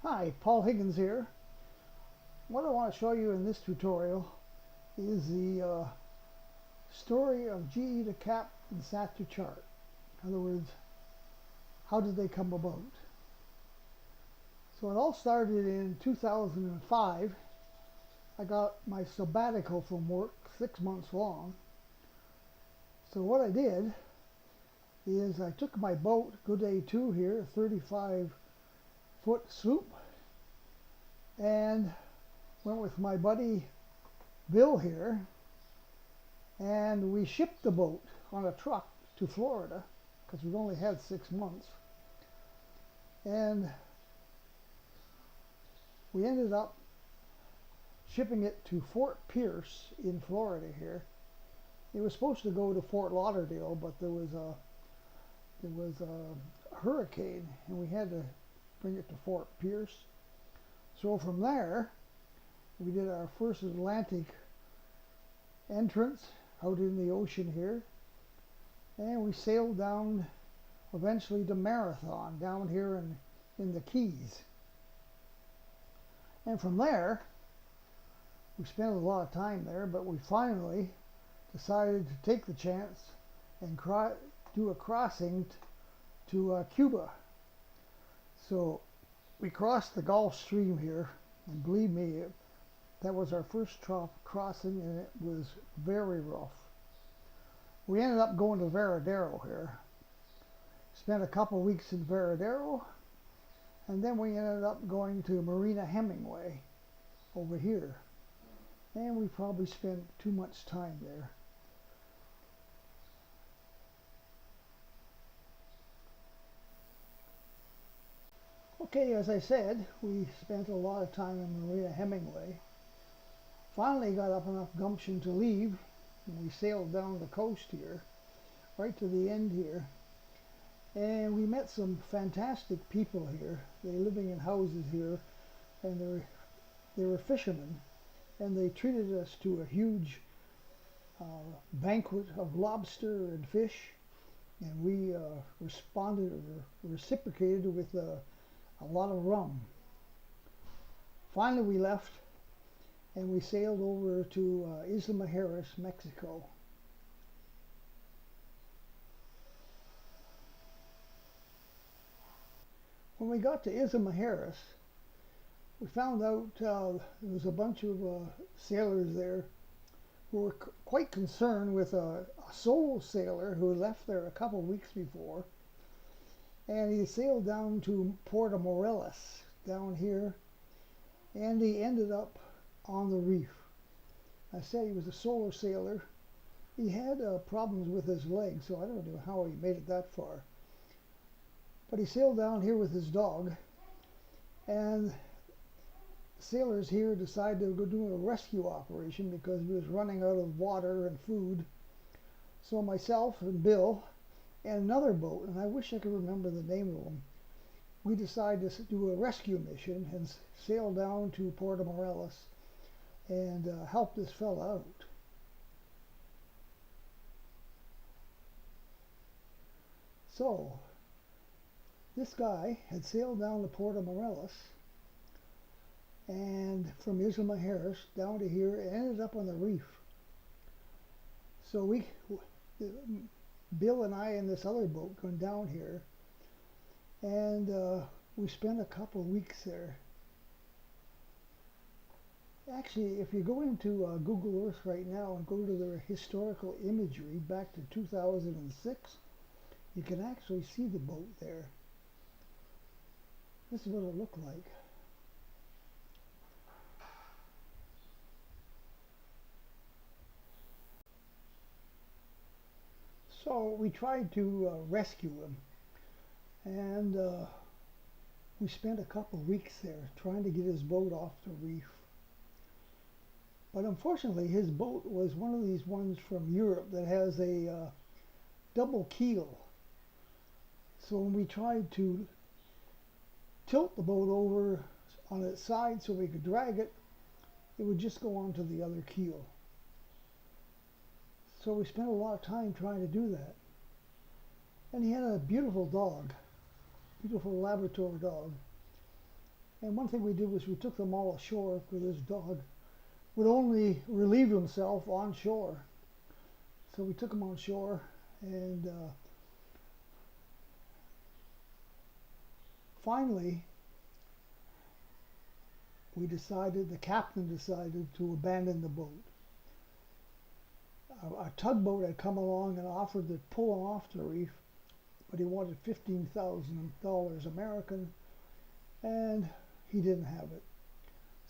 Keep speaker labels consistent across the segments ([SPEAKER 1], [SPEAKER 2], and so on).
[SPEAKER 1] Hi, Paul Higgins here. What I want to show you in this tutorial is the story of GE2KAP and Sat2Chart. In other words, how did they come about? So it all started in 2005. I got my sabbatical from work, 6 months long. So what I did is I took my boat, Good Day 2 here, a 35-foot sloop, and went with my buddy Bill here, and we shipped the boat on a truck to Florida because we've only had 6 months, and we ended up shipping it to Fort Pierce in Florida here. It was supposed to go to Fort Lauderdale, but there was a hurricane and we had to bring it to Fort Pierce. So from there we did our first Atlantic entrance out in the ocean here, and we sailed down eventually to Marathon down here in the Keys. And from there we spent a lot of time there, but we finally decided to take the chance and do a crossing to Cuba. So we crossed the Gulf Stream here, and believe me, that was our first crossing, and it was very rough. We ended up going to Varadero here, spent a couple weeks in Varadero, and then we ended up going to Marina Hemingway over here, and we probably spent too much time there. Okay, as I said, we spent a lot of time in Marina Hemingway. Finally got up enough gumption to leave, and we sailed down the coast here, right to the end here. And we met some fantastic people here. They were living in houses here, and they were fishermen, and they treated us to a huge banquet of lobster and fish, and we reciprocated with a lot of rum. Finally we left, and we sailed over to Isla Mujeres, Mexico. When we got to Isla Mujeres, we found out there was a bunch of sailors there who were quite concerned with a solo sailor who had left there a couple weeks before, and he sailed down to Puerto Morelos down here, and he ended up on the reef. I said he was a solo sailor. He had problems with his legs, so I don't know how he made it that far. But he sailed down here with his dog, and sailors here decided to go do a rescue operation because he was running out of water and food. So myself and Bill and another boat, and I wish I could remember the name of them, we decided to do a rescue mission and sail down to Puerto Morelos and help this fella out. So this guy had sailed down to Puerto Morelos and from Isla Mujeres down to here and ended up on the reef. So Bill and I and this other boat going down here, and we spent a couple of weeks there. Actually, if you go into Google Earth right now and go to the historical imagery back to 2006, you can actually see the boat there. This is what it looked like. So we tried to rescue him, and we spent a couple of weeks there trying to get his boat off the reef. But unfortunately, his boat was one of these ones from Europe that has a double keel. So when we tried to tilt the boat over on its side so we could drag it, it would just go onto the other keel. So we spent a lot of time trying to do that. And he had a beautiful dog, beautiful Labrador dog. And one thing we did was we took them all ashore because this dog would only relieve himself on shore. So we took him on shore, and finally the captain decided to abandon the boat. A tugboat had come along and offered to pull him off the reef, but he wanted $15,000 American, and he didn't have it.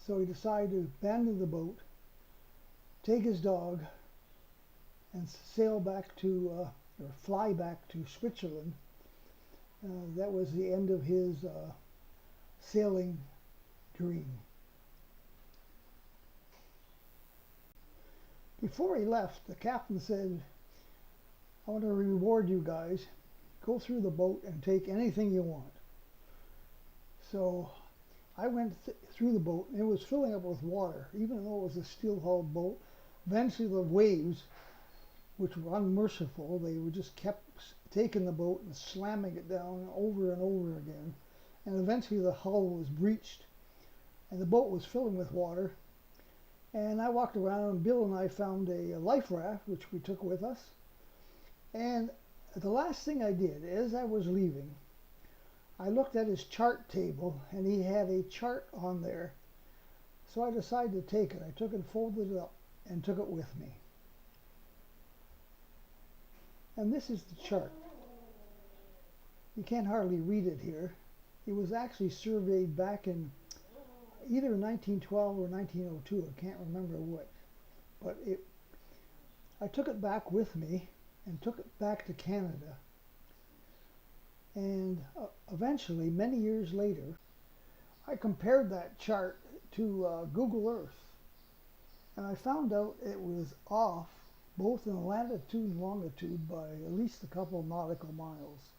[SPEAKER 1] So he decided to abandon the boat, take his dog, and sail back to, or fly back to Switzerland. That was the end of his sailing dream. Before he left, the captain said, "I want to reward you guys. Go through the boat and take anything you want." So I went through the boat, and it was filling up with water, even though it was a steel-hulled boat. Eventually the waves, which were unmerciful, they were just kept taking the boat and slamming it down over and over again. And eventually the hull was breached, and the boat was filling with water. And I walked around, and Bill and I found a life raft, which we took with us. And the last thing I did, as I was leaving, I looked at his chart table, and he had a chart on there. So I decided to take it. I took it, folded it up, and took it with me. And this is the chart. You can't hardly read it here. It was actually surveyed back in either 1912 or 1902. I can't remember what. But I took it back with me and took it back to Canada. And eventually, many years later, I compared that chart to Google Earth. And I found out it was off both in latitude and longitude by at least a couple of nautical miles.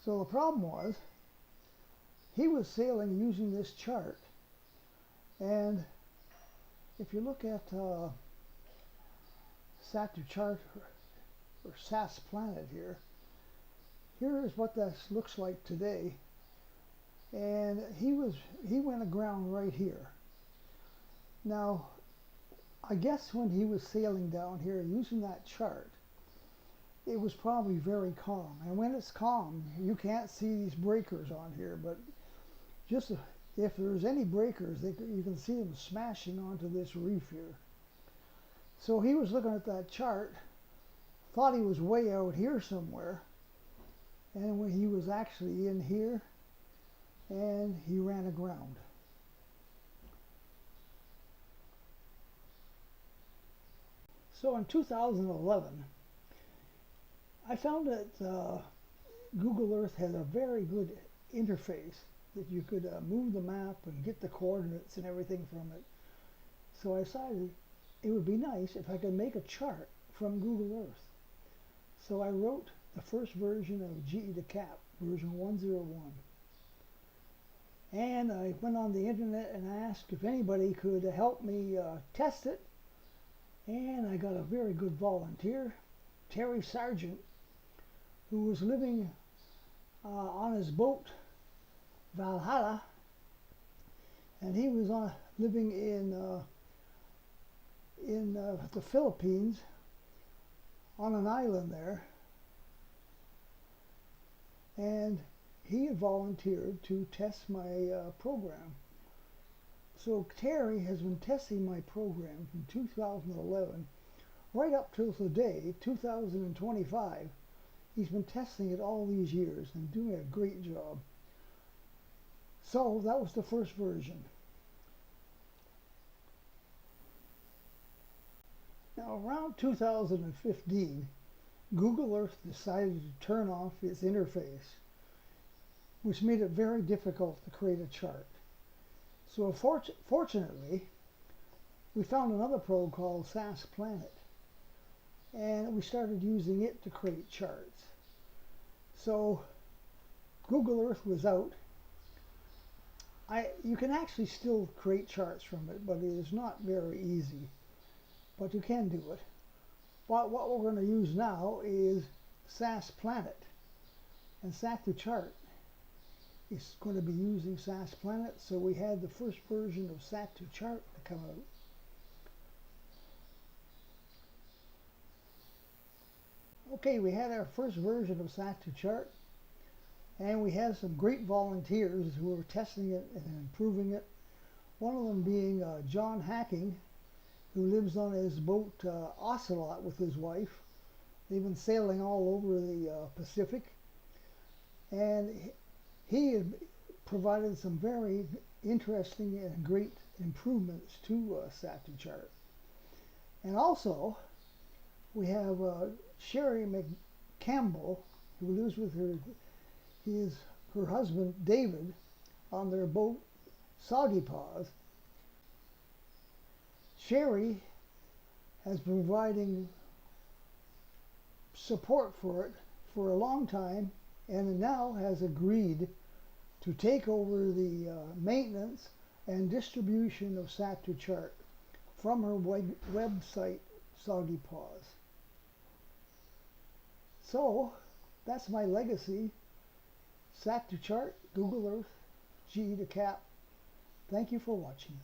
[SPEAKER 1] So the problem was, he was sailing using this chart. And if you look at Sat2Chart or SAS Planet here, here is what this looks like today. And he went aground right here. Now, I guess when he was sailing down here using that chart, it was probably very calm. And when it's calm, you can't see these breakers on here, but just if there's any breakers, you can see them smashing onto this reef here. So he was looking at that chart, thought he was way out here somewhere, and when he was actually in here, and he ran aground. So in 2011, I found that Google Earth had a very good interface that you could move the map and get the coordinates and everything from it. So I decided it would be nice if I could make a chart from Google Earth. So I wrote the first version of GE2KAP, version 101. And I went on the internet and asked if anybody could help me test it. And I got a very good volunteer, Terry Sargent, who was living on his boat, Valhalla, and he was living in the Philippines on an island there, and he had volunteered to test my program. So Terry has been testing my program from 2011 right up till today, 2025. He's been testing it all these years and doing a great job. So that was the first version. Now around 2015, Google Earth decided to turn off its interface, which made it very difficult to create a chart. So fortunately, we found another program called SAS Planet, and we started using it to create charts. So Google Earth was out. You can actually still create charts from it, but it is not very easy. But you can do it. But what we're going to use now is SAS Planet. And Sat2Chart is going to be using SAS Planet, so we had the first version of Sat2Chart to come out. Okay, we had our first version of Sat2Chart, and we had some great volunteers who were testing it and improving it. One of them being John Hacking, who lives on his boat Ocelot with his wife. They've been sailing all over the Pacific, and he had provided some very interesting and great improvements to Sat2Chart. And also, we have Sherry McCampbell, who lives with her husband David on their boat Soggy Paws. Sherry has been providing support for it for a long time, and now has agreed to take over the maintenance and distribution of Sat2Chart from her website Soggy Paws. So that's my legacy. Sat2Chart, Google Earth, GE2KAP. Thank you for watching.